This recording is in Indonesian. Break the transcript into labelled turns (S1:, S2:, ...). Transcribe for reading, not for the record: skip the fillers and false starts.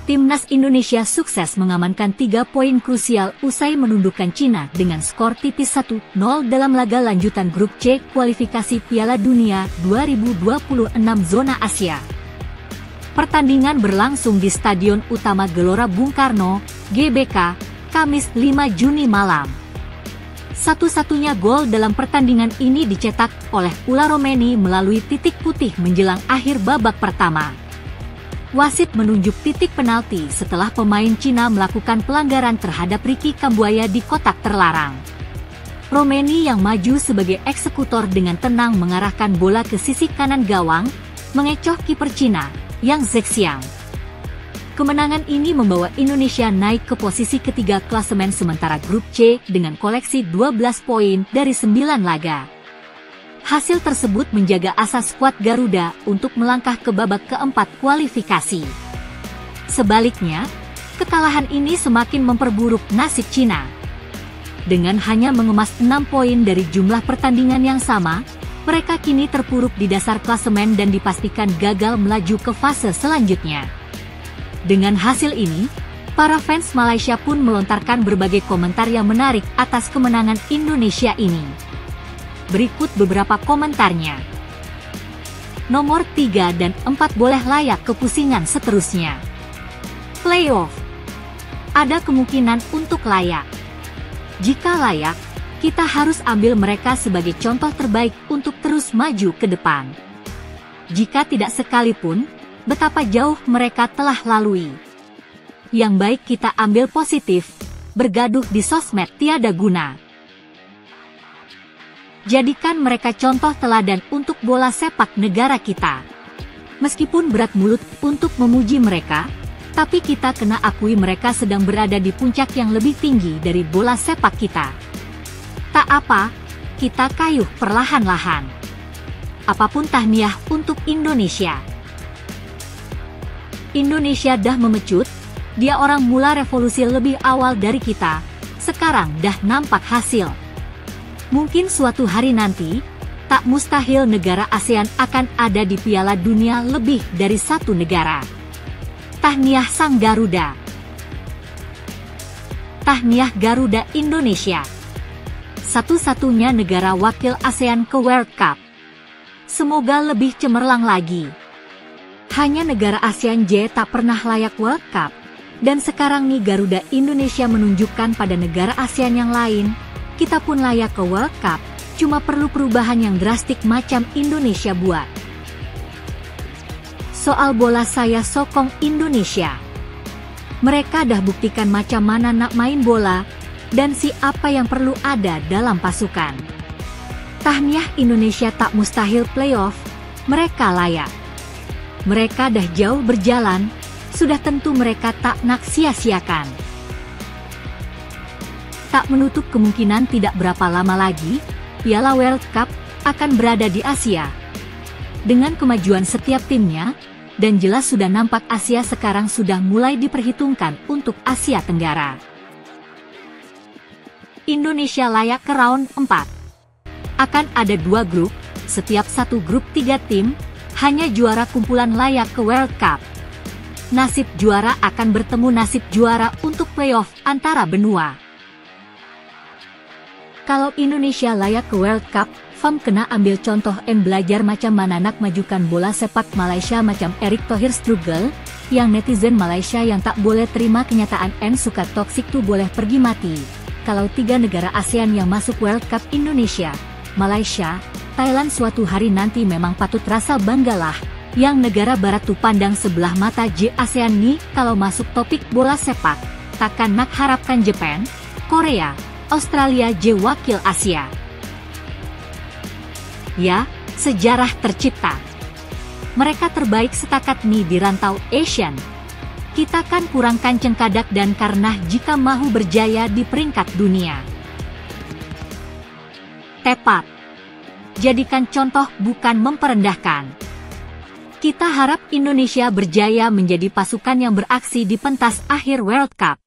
S1: Timnas Indonesia sukses mengamankan 3 poin krusial usai menundukkan Cina dengan skor tipis 1-0 dalam laga lanjutan grup C kualifikasi Piala Dunia 2026 zona Asia. Pertandingan berlangsung di Stadion Utama Gelora Bung Karno, GBK, Kamis 5 Juni malam. Satu-satunya gol dalam pertandingan ini dicetak oleh Ula Romeni melalui titik putih menjelang akhir babak pertama. Wasit menunjuk titik penalti setelah pemain Cina melakukan pelanggaran terhadap Ricky Kambuaya di kotak terlarang. Romeni yang maju sebagai eksekutor dengan tenang mengarahkan bola ke sisi kanan gawang, mengecoh kiper Cina, Yang Zhexiang. Kemenangan ini membawa Indonesia naik ke posisi ketiga klasemen sementara grup C dengan koleksi 12 poin dari 9 laga. Hasil tersebut menjaga asa skuad Garuda untuk melangkah ke babak keempat kualifikasi. Sebaliknya, kekalahan ini semakin memperburuk nasib Cina. Dengan hanya mengemas 6 poin dari jumlah pertandingan yang sama, mereka kini terpuruk di dasar klasemen dan dipastikan gagal melaju ke fase selanjutnya. Dengan hasil ini, para fans Malaysia pun melontarkan berbagai komentar yang menarik atas kemenangan Indonesia ini. Berikut beberapa komentarnya. Nomor 3 dan 4 boleh layak kepusingan seterusnya. Playoff. Ada kemungkinan untuk layak. Jika layak, kita harus ambil mereka sebagai contoh terbaik untuk terus maju ke depan. Jika tidak sekalipun, betapa jauh mereka telah lalui. Yang baik kita ambil positif, bergaduh di sosmed tiada guna. Jadikan mereka contoh teladan untuk bola sepak negara kita. Meskipun berat mulut untuk memuji mereka, tapi kita kena akui mereka sedang berada di puncak yang lebih tinggi dari bola sepak kita. Tak apa, kita kayuh perlahan-lahan. Apapun tahniah untuk Indonesia. Indonesia dah memecut, dia orang mula revolusi lebih awal dari kita, sekarang dah nampak hasil. Mungkin suatu hari nanti, tak mustahil negara ASEAN akan ada di Piala Dunia lebih dari satu negara. Tahniah Sang Garuda. Tahniah Garuda Indonesia. Satu-satunya negara wakil ASEAN ke World Cup. Semoga lebih cemerlang lagi. Hanya negara ASEAN J tak pernah layak World Cup. Dan sekarang nih Garuda Indonesia menunjukkan pada negara ASEAN yang lain, kita pun layak ke World Cup, cuma perlu perubahan yang drastik macam Indonesia buat. Soal bola saya sokong Indonesia. Mereka dah buktikan macam mana nak main bola, dan siapa yang perlu ada dalam pasukan. Tahniah Indonesia tak mustahil playoff, mereka layak. Mereka dah jauh berjalan, sudah tentu mereka tak nak sia-siakan. Tak menutup kemungkinan tidak berapa lama lagi, Piala World Cup akan berada di Asia. Dengan kemajuan setiap timnya, dan jelas sudah nampak Asia sekarang sudah mulai diperhitungkan untuk Asia Tenggara. Indonesia layak ke round 4. Akan ada 2 grup, setiap satu grup 3 tim, hanya juara kumpulan layak ke World Cup. Nasib juara akan bertemu nasib juara untuk playoff antara benua. Kalau Indonesia layak ke World Cup, FAM kena ambil contoh belajar macam mana nak majukan bola sepak Malaysia macam Erick Thohir struggle, yang netizen Malaysia yang tak boleh terima kenyataan suka toksik tuh boleh pergi mati. Kalau 3 negara ASEAN yang masuk World Cup Indonesia, Malaysia, Thailand suatu hari nanti memang patut rasa banggalah. Yang negara barat tuh pandang sebelah mata ASEAN nih kalau masuk topik bola sepak, takkan nak harapkan Jepang, Korea, Australia wakil Asia. Ya, sejarah tercipta. Mereka terbaik setakat nih di rantau Asian. Kita kan kurang kanceng kadak dan karena jika mahu berjaya di peringkat dunia. Tepat. Jadikan contoh bukan memperendahkan. Kita harap Indonesia berjaya menjadi pasukan yang beraksi di pentas akhir World Cup.